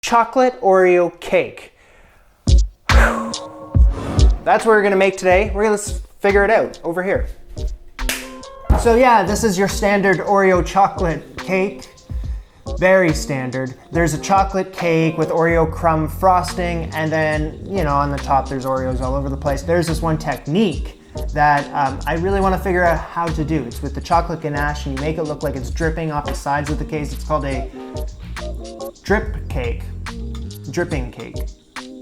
Chocolate Oreo cake. That's what we're gonna make today. Let's figure it out over here. So yeah, this is your standard Oreo chocolate cake. Very standard. There's a chocolate cake with Oreo crumb frosting, and then, you know, on the top there's Oreos all over the place. There's this one technique that I really want to figure out how to do. It's with the chocolate ganache, and you make it look like it's dripping off the sides of the cake. It's called a drip cake. Dripping cake.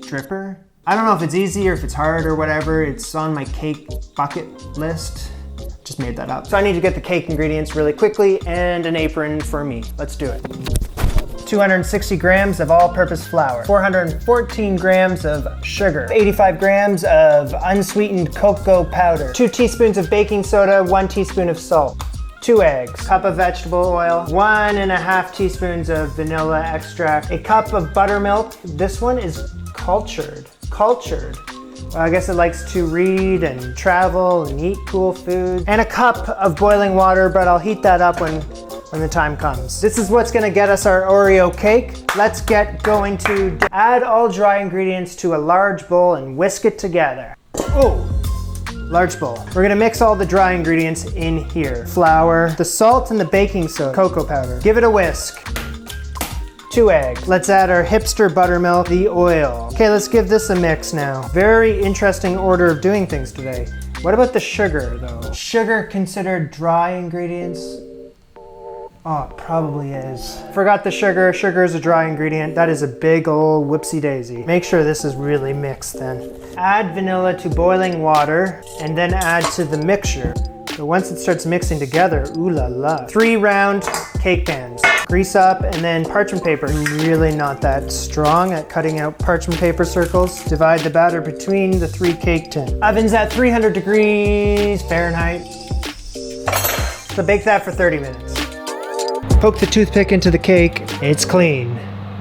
Dripper? I don't know if it's easy or if it's hard or whatever. It's on my cake bucket list. Just made that up. So I need to get the cake ingredients really quickly and an apron for me. Let's do it. 260 grams of all-purpose flour, 414 grams of sugar, 85 grams of unsweetened cocoa powder, 2 teaspoons of baking soda, 1 teaspoon of salt, 2 eggs, cup of vegetable oil, 1.5 teaspoons of vanilla extract, a cup of buttermilk. This one is cultured. I guess it likes to read and travel and eat cool food. And a cup of boiling water, but I'll heat that up when the time comes. This is what's gonna get us our Oreo cake. Let's get going to add all dry ingredients to a large bowl and whisk it together. Oh, large bowl. We're gonna mix all the dry ingredients in here. Flour, the salt and the baking soda, cocoa powder. Give it a whisk. 2 eggs. Let's add our hipster buttermilk, the oil. Okay, let's give this a mix now. Very interesting order of doing things today. What about the sugar though? Sugar considered dry ingredients? Oh, it probably is. Forgot the sugar. Sugar is a dry ingredient. That is a big old whoopsie daisy. Make sure this is really mixed then. Add vanilla to boiling water and then add to the mixture. So once it starts mixing together, ooh la la. 3 round cake pans. Grease up and then parchment paper. I'm really not that strong at cutting out parchment paper circles. Divide the batter between the 3 cake tins. Oven's at 300 degrees Fahrenheit. So bake that for 30 minutes. Poke the toothpick into the cake. It's clean.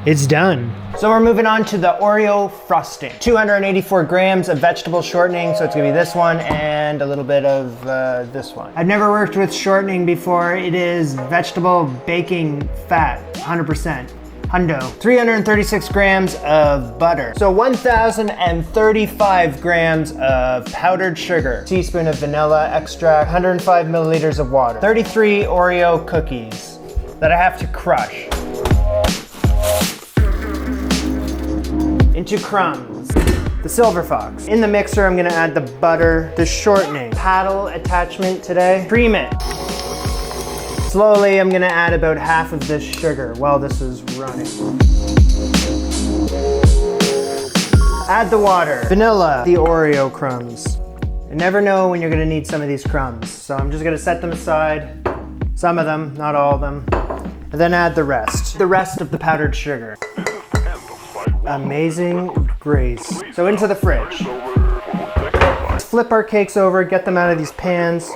It's done. So we're moving on to the Oreo frosting. 284 grams of vegetable shortening, so it's gonna be this one and a little bit of this one. I've never worked with shortening before. It is vegetable baking fat, 100%. Hundo. 336 grams of butter. So 1,035 grams of powdered sugar. Teaspoon of vanilla extract, 105 milliliters of water. 33 Oreo cookies that I have to crush. Into crumbs, the silver fox. In the mixer, I'm gonna add the butter, the shortening, paddle attachment today. Cream it. Slowly, I'm gonna add about half of this sugar while this is running. Add the water, vanilla, the Oreo crumbs. You never know when you're gonna need some of these crumbs, so I'm just gonna set them aside. Some of them, not all of them. And then add the rest of the powdered sugar. Amazing grace. So into the fridge. Let's flip our cakes over, get them out of these pans,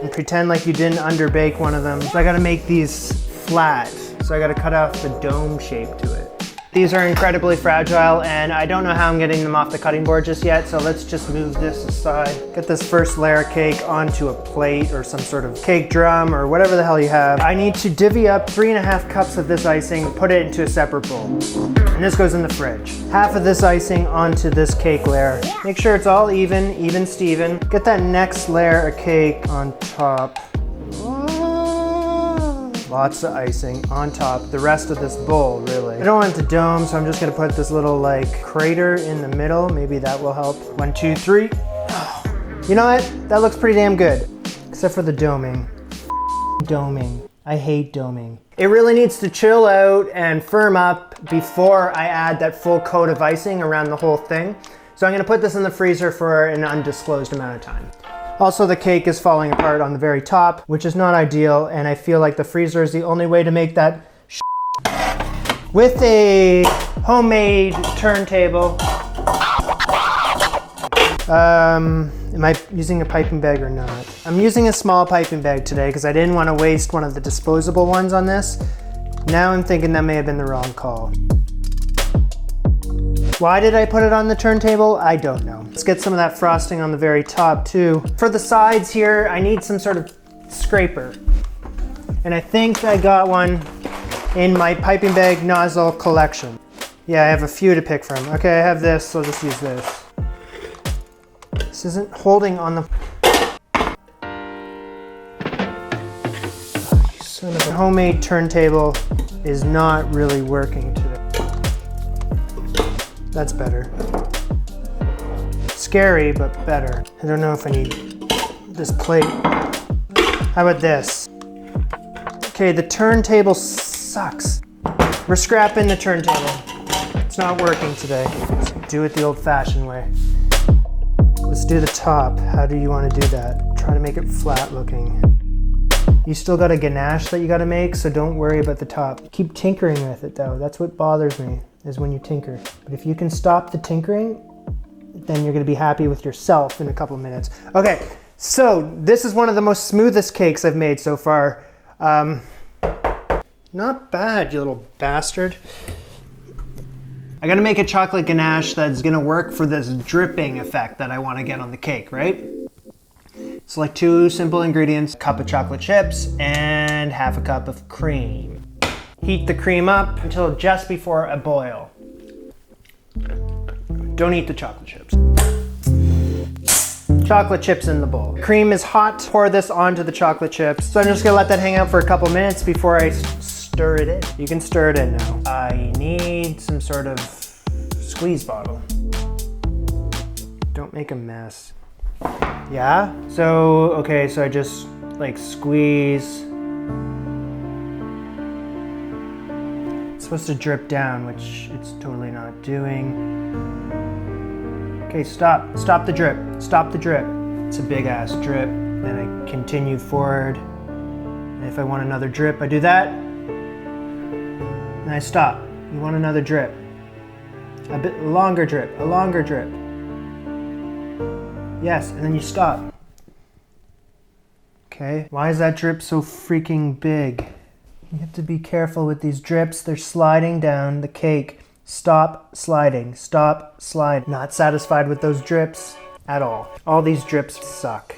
and pretend like you didn't underbake one of them. So I gotta make these flat. So I gotta cut off the dome shape to it. These are incredibly fragile, and I don't know how I'm getting them off the cutting board just yet, so let's just move this aside. Get this first layer of cake onto a plate or some sort of cake drum or whatever the hell you have. I need to divvy up 3.5 cups of this icing, put it into a separate bowl. And this goes in the fridge. Half of this icing onto this cake layer. Make sure it's all even Steven. Get that next layer of cake on top. Lots of icing on top, the rest of this bowl, really. I don't want it to dome, so I'm just gonna put this little like crater in the middle. Maybe that will help. 1, 2, 3. You know what? That looks pretty damn good. Except for the doming. Doming. I hate doming. It really needs to chill out and firm up before I add that full coat of icing around the whole thing. So I'm gonna put this in the freezer for an undisclosed amount of time. Also, the cake is falling apart on the very top, which is not ideal, and I feel like the freezer is the only way to make that with a homemade turntable. Am I using a piping bag or not? I'm using a small piping bag today because I didn't want to waste one of the disposable ones on this. Now I'm thinking that may have been the wrong call. Why did I put it on the turntable? I don't know. Let's get some of that frosting on the very top too. For the sides here, I need some sort of scraper. And I think I got one in my piping bag nozzle collection. Yeah, I have a few to pick from. Okay, I have this, so I'll just use this. This isn't holding on the... Son of a homemade turntable is not really working today. That's better. Scary, but better. I don't know if I need this plate. How about this? Okay, the turntable sucks. We're scrapping the turntable. It's not working today. Let's do it the old-fashioned way. Let's do the top. How do you want to do that? Try to make it flat looking. You still got a ganache that you got to make, so don't worry about the top. Keep tinkering with it though. That's what bothers me, is when you tinker. But if you can stop the tinkering, then you're going to be happy with yourself in a couple minutes. Okay, so this is one of the most smoothest cakes I've made so far. Not bad, you little bastard. I gotta make a chocolate ganache that's gonna work for this dripping effect that I wanna get on the cake, right? It's like 2 simple ingredients, a cup of chocolate chips and half a cup of cream. Heat the cream up until just before a boil. Don't eat the chocolate chips. Chocolate chips in the bowl. Cream is hot, pour this onto the chocolate chips. So I'm just gonna let that hang out for a couple minutes before I stir it in. You can stir it in now. I need some sort of squeeze bottle. Don't make a mess. Yeah? So, okay, so I just like squeeze. It's supposed to drip down, which it's totally not doing. Okay, stop. Stop the drip. Stop the drip. It's a big ass drip. Then I continue forward. And if I want another drip, I do that. And I stop. You want another drip. A bit longer drip. A longer drip. Yes, and then you stop. Okay. Why is that drip so freaking big? You have to be careful with these drips. They're sliding down the cake. Stop sliding. Stop slide. Not satisfied with those drips at all. All these drips suck.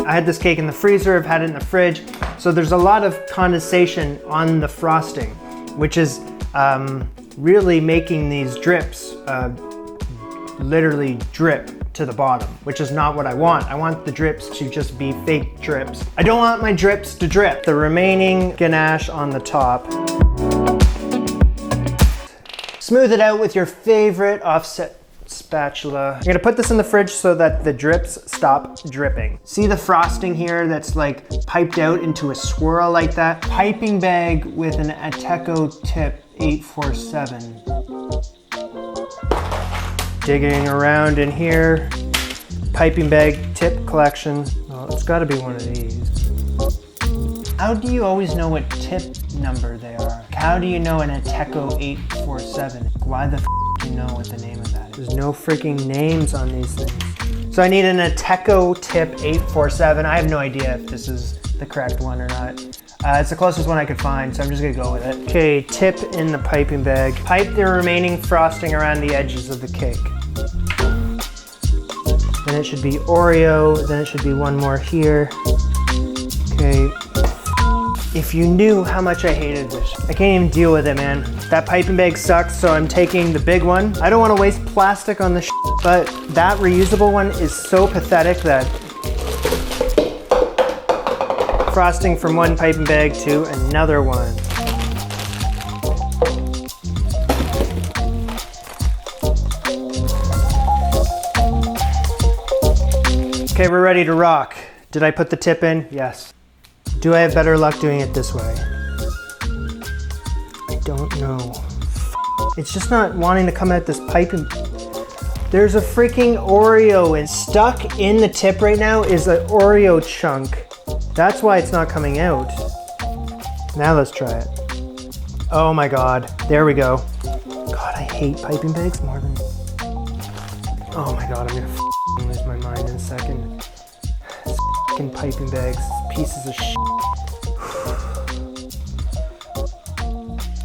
I had this cake in the freezer. I've had it in the fridge. So there's a lot of condensation on the frosting, which is really making these drips literally drip to the bottom, which is not what I want. I want the drips to just be fake drips. I don't want my drips to drip. The remaining ganache on the top. Smooth it out with your favorite offset spatula. I'm gonna put this in the fridge so that the drips stop dripping. See the frosting here that's like piped out into a swirl like that? Piping bag with an Ateco tip 847. Digging around in here. Piping bag tip collection. Well, it's gotta be one of these. How do you always know what tip number they are? How do you know an Ateco 847? Why the do you know what the name of that is? There's no freaking names on these things. So I need an Ateco tip 847. I have no idea if this is the correct one or not. It's the closest one I could find, so I'm just gonna go with it. Okay, tip in the piping bag. Pipe the remaining frosting around the edges of the cake. Then it should be Oreo, then it should be one more here. Okay. If you knew how much I hated this. I can't even deal with it, man. That piping bag sucks, so I'm taking the big one. I don't want to waste plastic on this, but that reusable one is so pathetic that frosting from one piping bag to another one. Okay, we're ready to rock. Did I put the tip in? Yes. Do I have better luck doing it this way? I don't know. It's just not wanting to come out this piping. There's a freaking Oreo, and stuck in the tip right now is an Oreo chunk. That's why it's not coming out. Now let's try it. Oh my God, there we go. God, I hate piping bags more than... Oh my God, I'm gonna lose my mind in a second. F***ing piping bags, pieces of shit.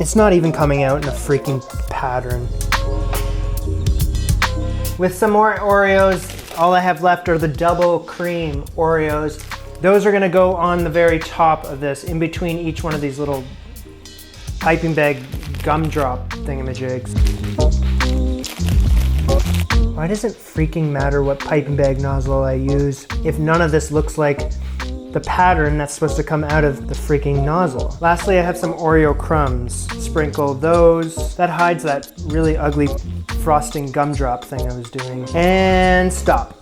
It's not even coming out in a freaking pattern. With some more Oreos All I have left are the double cream Oreos. Those are gonna go on the very top of this, in between each one of these little piping bag gumdrop thingamajigs. Why does it freaking matter what piping bag nozzle I use if none of this looks like the pattern that's supposed to come out of the freaking nozzle? Lastly, I have some Oreo crumbs. Sprinkle those. That hides that really ugly frosting gumdrop thing I was doing. And stop.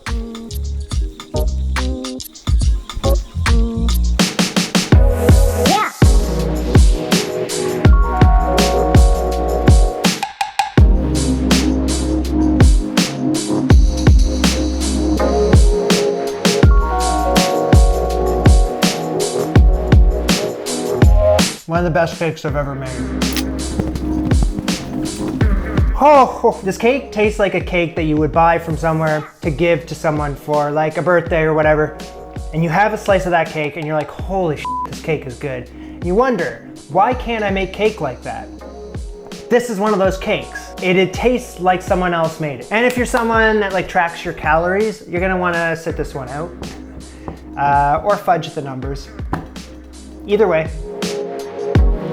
One of the best cakes I've ever made. Oh, this cake tastes like a cake that you would buy from somewhere to give to someone for like a birthday or whatever. And you have a slice of that cake and you're like, holy shit, this cake is good. And you wonder, why can't I make cake like that? This is one of those cakes. It tastes like someone else made it. And if you're someone that like tracks your calories, you're gonna wanna sit this one out. Or fudge the numbers. Either way,